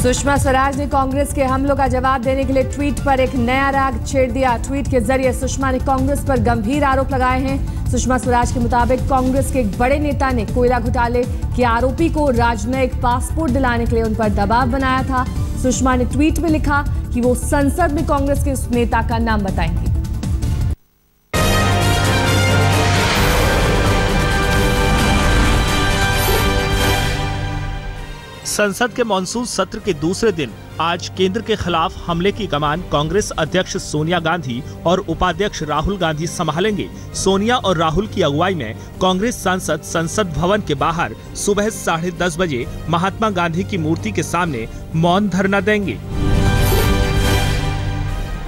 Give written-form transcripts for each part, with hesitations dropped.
सुषमा स्वराज ने कांग्रेस के हमलों का जवाब देने के लिए ट्वीट पर एक नया राग छेड़ दिया। ट्वीट के जरिए सुषमा ने कांग्रेस पर गंभीर आरोप लगाए हैं। सुषमा स्वराज के मुताबिक कांग्रेस के एक बड़े नेता ने कोयला घोटाले के आरोपी को राजनयिक पासपोर्ट दिलाने के लिए उन पर दबाव बनाया था। सुषमा ने ट्वीट में लिखा कि वो संसद में कांग्रेस के उस नेता का नाम बताएंगी। संसद के मॉनसून सत्र के दूसरे दिन आज केंद्र के खिलाफ हमले की कमान कांग्रेस अध्यक्ष सोनिया गांधी और उपाध्यक्ष राहुल गांधी संभालेंगे। सोनिया और राहुल की अगुवाई में कांग्रेस सांसद संसद भवन के बाहर सुबह 10:30 बजे महात्मा गांधी की मूर्ति के सामने मौन धरना देंगे।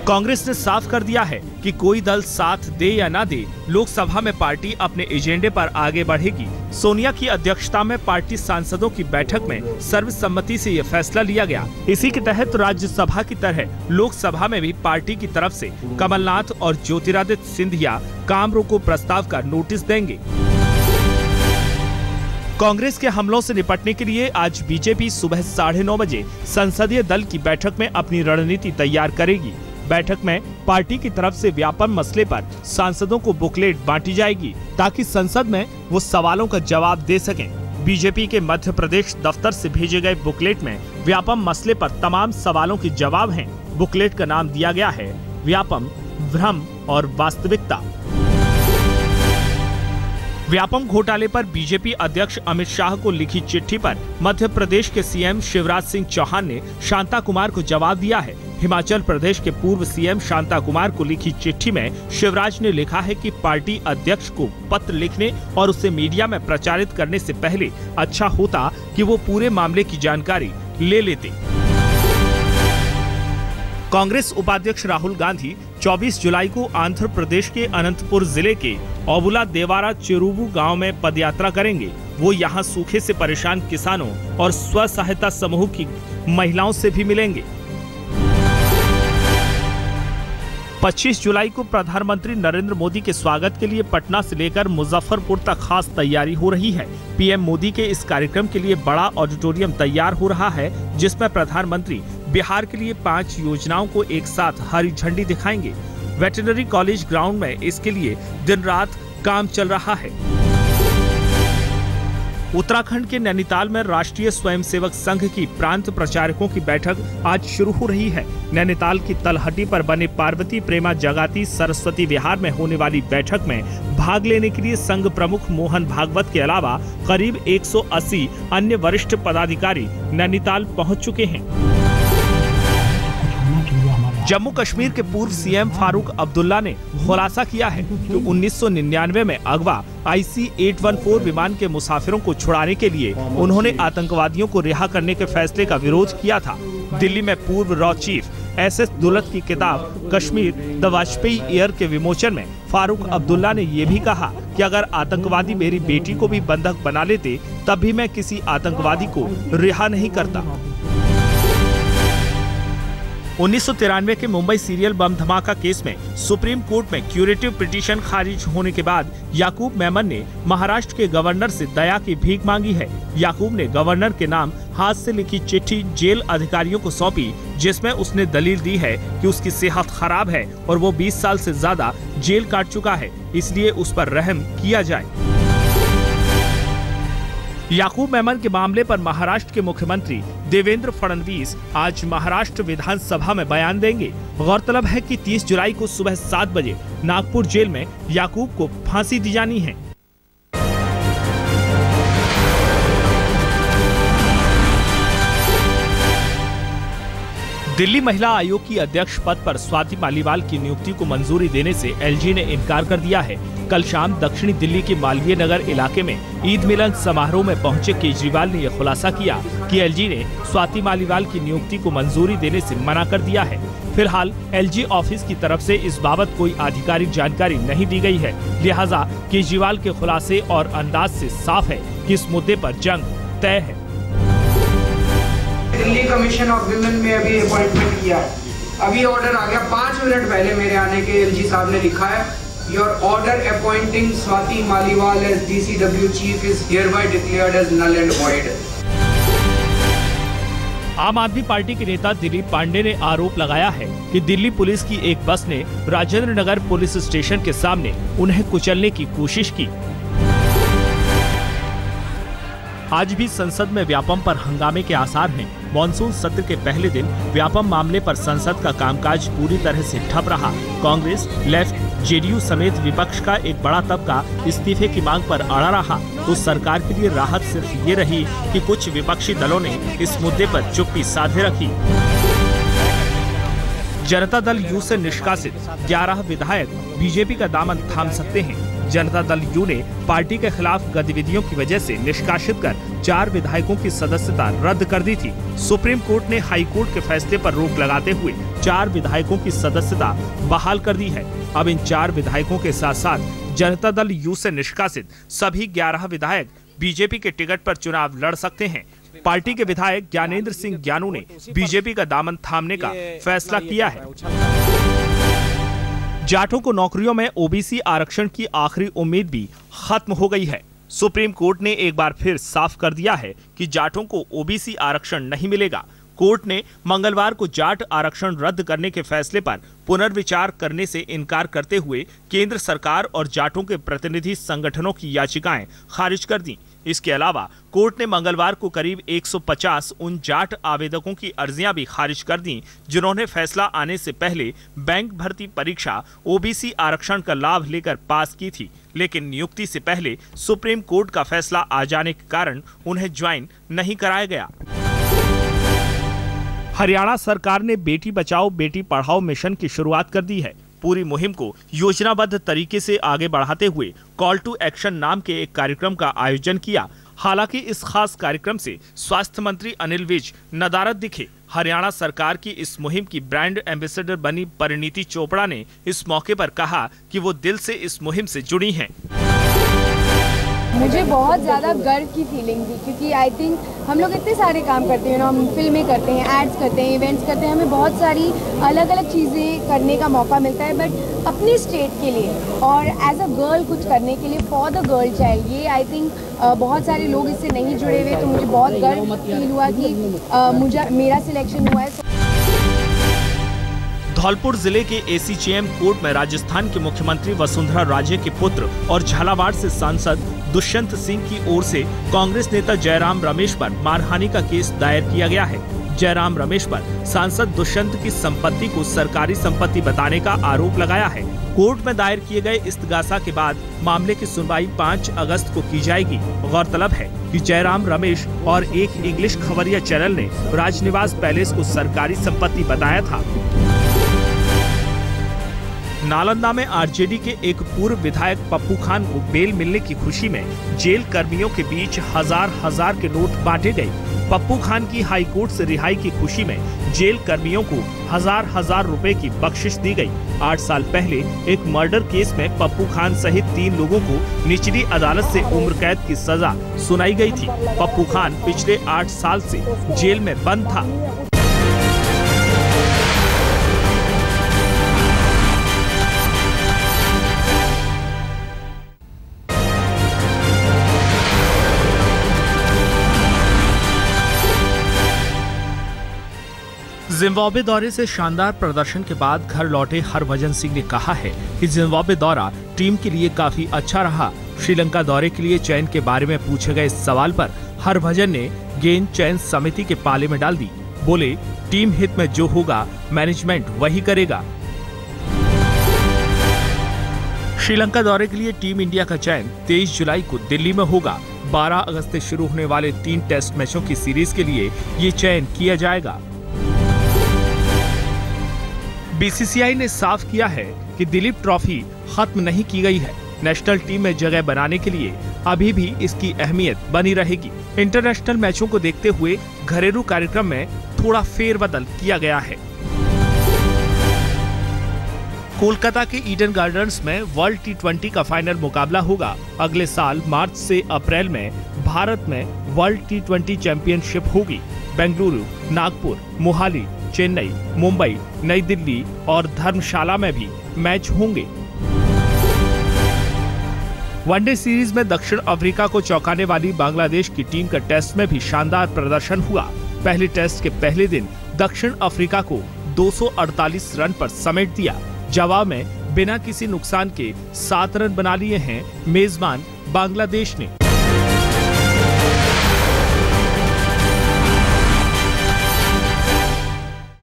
कांग्रेस ने साफ कर दिया है कि कोई दल साथ दे या ना दे, लोकसभा में पार्टी अपने एजेंडे पर आगे बढ़ेगी। सोनिया की अध्यक्षता में पार्टी सांसदों की बैठक में सर्वसम्मति से यह फैसला लिया गया। इसी के तहत राज्यसभा की तरह लोकसभा में भी पार्टी की तरफ से कमलनाथ और ज्योतिरादित्य सिंधिया काम रोको प्रस्ताव का नोटिस देंगे। कांग्रेस के हमलों से निपटने के लिए आज बीजेपी सुबह 9:30 बजे संसदीय दल की बैठक में अपनी रणनीति तैयार करेगी। बैठक में पार्टी की तरफ से व्यापम मसले पर सांसदों को बुकलेट बांटी जाएगी ताकि संसद में वो सवालों का जवाब दे सकें। बीजेपी के मध्य प्रदेश दफ्तर से भेजे गए बुकलेट में व्यापम मसले पर तमाम सवालों के जवाब हैं। बुकलेट का नाम दिया गया है व्यापम, भ्रम और वास्तविकता। व्यापम घोटाले पर बीजेपी अध्यक्ष अमित शाह को लिखी चिट्ठी पर मध्य प्रदेश के सीएम शिवराज सिंह चौहान ने शांता कुमार को जवाब दिया है। हिमाचल प्रदेश के पूर्व सीएम शांता कुमार को लिखी चिट्ठी में शिवराज ने लिखा है कि पार्टी अध्यक्ष को पत्र लिखने और उसे मीडिया में प्रचारित करने से पहले अच्छा होता कि वो पूरे मामले की जानकारी ले लेते। कांग्रेस उपाध्यक्ष राहुल गांधी 24 जुलाई को आंध्र प्रदेश के अनंतपुर जिले के ओबुला देवारा चेरुवु गांव में पदयात्रा करेंगे। वो यहां सूखे से परेशान किसानों और स्व सहायता समूह की महिलाओं से भी मिलेंगे। 25 जुलाई को प्रधानमंत्री नरेंद्र मोदी के स्वागत के लिए पटना से लेकर मुजफ्फरपुर तक खास तैयारी हो रही है। पीएम मोदी के इस कार्यक्रम के लिए बड़ा ऑडिटोरियम तैयार हो रहा है, जिसमें प्रधानमंत्री बिहार के लिए 5 योजनाओं को एक साथ हरी झंडी दिखाएंगे। वेटरनरी कॉलेज ग्राउंड में इसके लिए दिन रात काम चल रहा है। उत्तराखंड के नैनीताल में राष्ट्रीय स्वयंसेवक संघ की प्रांत प्रचारकों की बैठक आज शुरू हो रही है। नैनीताल की तलहटी पर बने पार्वती प्रेमा जगाती सरस्वती विहार में होने वाली बैठक में भाग लेने के लिए संघ प्रमुख मोहन भागवत के अलावा करीब 180 अन्य वरिष्ठ पदाधिकारी नैनीताल पहुंच चुके हैं। जम्मू कश्मीर के पूर्व सीएम फारूक अब्दुल्ला ने खुलासा किया है कि 1999 में अगवा IC-814 विमान के मुसाफिरों को छुड़ाने के लिए उन्होंने आतंकवादियों को रिहा करने के फैसले का विरोध किया था। दिल्ली में पूर्व रॉ चीफ SS दुलत की किताब कश्मीर द वाजपेयी ईयर के विमोचन में फारूक अब्दुल्ला ने ये भी कहा कि अगर आतंकवादी मेरी बेटी को भी बंधक बना लेते तब भी मैं किसी आतंकवादी को रिहा नहीं करता। 1993 के मुंबई सीरियल बम धमाका केस में सुप्रीम कोर्ट में क्यूरेटिव पिटीशन खारिज होने के बाद याकूब मेमन ने महाराष्ट्र के गवर्नर से दया की भीख मांगी है। याकूब ने गवर्नर के नाम हाथ से लिखी चिट्ठी जेल अधिकारियों को सौंपी, जिसमें उसने दलील दी है कि उसकी सेहत खराब है और वो 20 साल से ज्यादा जेल काट चुका है, इसलिए उस पर रहम किया जाए। याकूब मेमन के मामले पर महाराष्ट्र के मुख्यमंत्री देवेंद्र फडणवीस आज महाराष्ट्र विधानसभा में बयान देंगे। गौरतलब है कि 30 जुलाई को सुबह 7 बजे नागपुर जेल में याकूब को फांसी दी जानी है। दिल्ली महिला आयोग की अध्यक्ष पद पर स्वाति मालीवाल की नियुक्ति को मंजूरी देने से LG ने इनकार कर दिया है। कल शाम दक्षिणी दिल्ली के मालवीय नगर इलाके में ईद मिलन समारोह में पहुंचे केजरीवाल ने यह खुलासा किया कि LG ने स्वाति मालीवाल की नियुक्ति को मंजूरी देने से मना कर दिया है। फिलहाल LG ऑफिस की तरफ से इस बाबत कोई आधिकारिक जानकारी नहीं दी गई है, लिहाजा केजरीवाल के खुलासे और अंदाज से साफ है कि इस मुद्दे पर जंग तय है। दिल्ली कमीशन ऑफ विमेन में अभी अपॉइंटमेंट किया है, अभी ऑर्डर आ गया 5 मिनट पहले मेरे आने के। LG साहब ने लिखा है your order appointing Swati Maliwal as DCW chief is hereby declared as null and void. Aam Aadmi party के नेता दिलीप पांडे ने आरोप लगाया है कि दिल्ली पुलिस की एक बस ने राजेंद्र नगर पुलिस स्टेशन के सामने उन्हें कुचलने की कोशिश की। आज भी संसद में व्यापम पर हंगामे के आसार हैं। मॉनसून सत्र के पहले दिन व्यापम मामले पर संसद का कामकाज पूरी तरह से ठप रहा। कांग्रेस, लेफ्ट, जेडीयू समेत विपक्ष का एक बड़ा तबका इस्तीफे की मांग पर अड़ा रहा, तो सरकार के लिए राहत सिर्फ ये रही कि कुछ विपक्षी दलों ने इस मुद्दे पर चुप्पी साधे रखी। जनता दल यू से निष्कासित 11 विधायक बीजेपी का दामन थाम सकते हैं। जनता दल यू ने पार्टी के खिलाफ गतिविधियों की वजह से निष्कासित कर 4 विधायकों की सदस्यता रद्द कर दी थी। सुप्रीम कोर्ट ने हाई कोर्ट के फैसले पर रोक लगाते हुए 4 विधायकों की सदस्यता बहाल कर दी है। अब इन 4 विधायकों के साथ साथ जनता दल यू से निष्कासित सभी 11 विधायक बीजेपी के टिकट पर चुनाव लड़ सकते हैं। पार्टी के विधायक ज्ञानेंद्र सिंह ज्ञानू ने बीजेपी का दामन थामने का फैसला किया है। जाटों को नौकरियों में ओबीसी आरक्षण की आखिरी उम्मीद भी खत्म हो गई है। सुप्रीम कोर्ट ने एक बार फिर साफ कर दिया है कि जाटों को ओबीसी आरक्षण नहीं मिलेगा। कोर्ट ने मंगलवार को जाट आरक्षण रद्द करने के फैसले पर पुनर्विचार करने से इनकार करते हुए केंद्र सरकार और जाटों के प्रतिनिधि संगठनों की याचिकाएं खारिज कर दी। इसके अलावा कोर्ट ने मंगलवार को करीब 150 उन जाट आवेदकों की अर्जियां भी खारिज कर दी जिन्होंने फैसला आने से पहले बैंक भर्ती परीक्षा ओबीसी आरक्षण का लाभ लेकर पास की थी, लेकिन नियुक्ति से पहले सुप्रीम कोर्ट का फैसला आ जाने के कारण उन्हें ज्वाइन नहीं कराया गया। हरियाणा सरकार ने बेटी बचाओ बेटी पढ़ाओ मिशन की शुरुआत कर दी है। पूरी मुहिम को योजनाबद्ध तरीके से आगे बढ़ाते हुए कॉल टू एक्शन नाम के एक कार्यक्रम का आयोजन किया। हालांकि इस खास कार्यक्रम से स्वास्थ्य मंत्री अनिल विज नदारद दिखे। हरियाणा सरकार की इस मुहिम की ब्रांड एम्बेसडर बनी परिणीति चोपड़ा ने इस मौके पर कहा कि वो दिल से इस मुहिम से जुड़ी हैं। मुझे बहुत ज़्यादा गर्व की फीलिंग थी, क्योंकि आई थिंक हम लोग इतने सारे काम करते हैं ना, हम फिल्में करते हैं, एड्स करते हैं, इवेंट्स करते हैं, हमें बहुत सारी अलग अलग चीज़ें करने का मौका मिलता है, बट अपनी स्टेट के लिए और एज अ गर्ल कुछ करने के लिए फॉर द गर्ल चाइल्ड, ये आई थिंक बहुत सारे लोग इससे नहीं जुड़े हुए, तो मुझे बहुत गर्व फील हुआ कि मेरा सिलेक्शन हुआ है। धौलपुर जिले के एसीजेएम कोर्ट में राजस्थान के मुख्यमंत्री वसुंधरा राजे के पुत्र और झालावाड़ से सांसद दुष्यंत सिंह की ओर से कांग्रेस नेता जयराम रमेश पर मानहानि का केस दायर किया गया है। जयराम रमेश पर सांसद दुष्यंत की संपत्ति को सरकारी संपत्ति बताने का आरोप लगाया है। कोर्ट में दायर किए गए इस्तगासा के बाद मामले की सुनवाई 5 अगस्त को की जाएगी। गौरतलब है कि जयराम रमेश और एक इंग्लिश खबरिया चैनल ने राजनिवास पैलेस को सरकारी संपत्ति बताया था। नालंदा में आरजेडी के एक पूर्व विधायक पप्पू खान को बेल मिलने की खुशी में जेल कर्मियों के बीच हजार के नोट बांटे गए। पप्पू खान की हाई कोर्ट से रिहाई की खुशी में जेल कर्मियों को हजार रुपए की बख्शिश दी गई। 8 साल पहले एक मर्डर केस में पप्पू खान सहित 3 लोगों को निचली अदालत से उम्र कैद की सजा सुनाई गई थी। पप्पू खान पिछले 8 साल से जेल में बंद था। जिम्बाब्वे दौरे से शानदार प्रदर्शन के बाद घर लौटे हरभजन सिंह ने कहा है कि जिम्बाब्वे दौरा टीम के लिए काफी अच्छा रहा। श्रीलंका दौरे के लिए चयन के बारे में पूछे गए सवाल पर हरभजन ने गेंद चयन समिति के पाले में डाल दी। बोले, टीम हित में जो होगा मैनेजमेंट वही करेगा। श्रीलंका दौरे के लिए टीम इंडिया का चयन 23 जुलाई को दिल्ली में होगा। 12 अगस्त से शुरू होने वाले 3 टेस्ट मैचों की सीरीज के लिए ये चयन किया जाएगा। बीसीसीआई ने साफ किया है कि दिलीप ट्रॉफी खत्म नहीं की गई है। नेशनल टीम में जगह बनाने के लिए अभी भी इसकी अहमियत बनी रहेगी। इंटरनेशनल मैचों को देखते हुए घरेलू कार्यक्रम में थोड़ा फेरबदल किया गया है। कोलकाता के ईडन गार्डन्स में वर्ल्ड T20 का फाइनल मुकाबला होगा। अगले साल मार्च से अप्रैल में भारत में वर्ल्ड T20 चैंपियनशिप होगी। बेंगलुरु, नागपुर, मोहाली, चेन्नई, मुंबई, नई दिल्ली और धर्मशाला में भी मैच होंगे। वनडे सीरीज में दक्षिण अफ्रीका को चौंकाने वाली बांग्लादेश की टीम का टेस्ट में भी शानदार प्रदर्शन हुआ। पहले टेस्ट के पहले दिन दक्षिण अफ्रीका को 248 रन पर समेट दिया। जवाब में बिना किसी नुकसान के 7 रन बना लिए हैं मेजबान बांग्लादेश ने।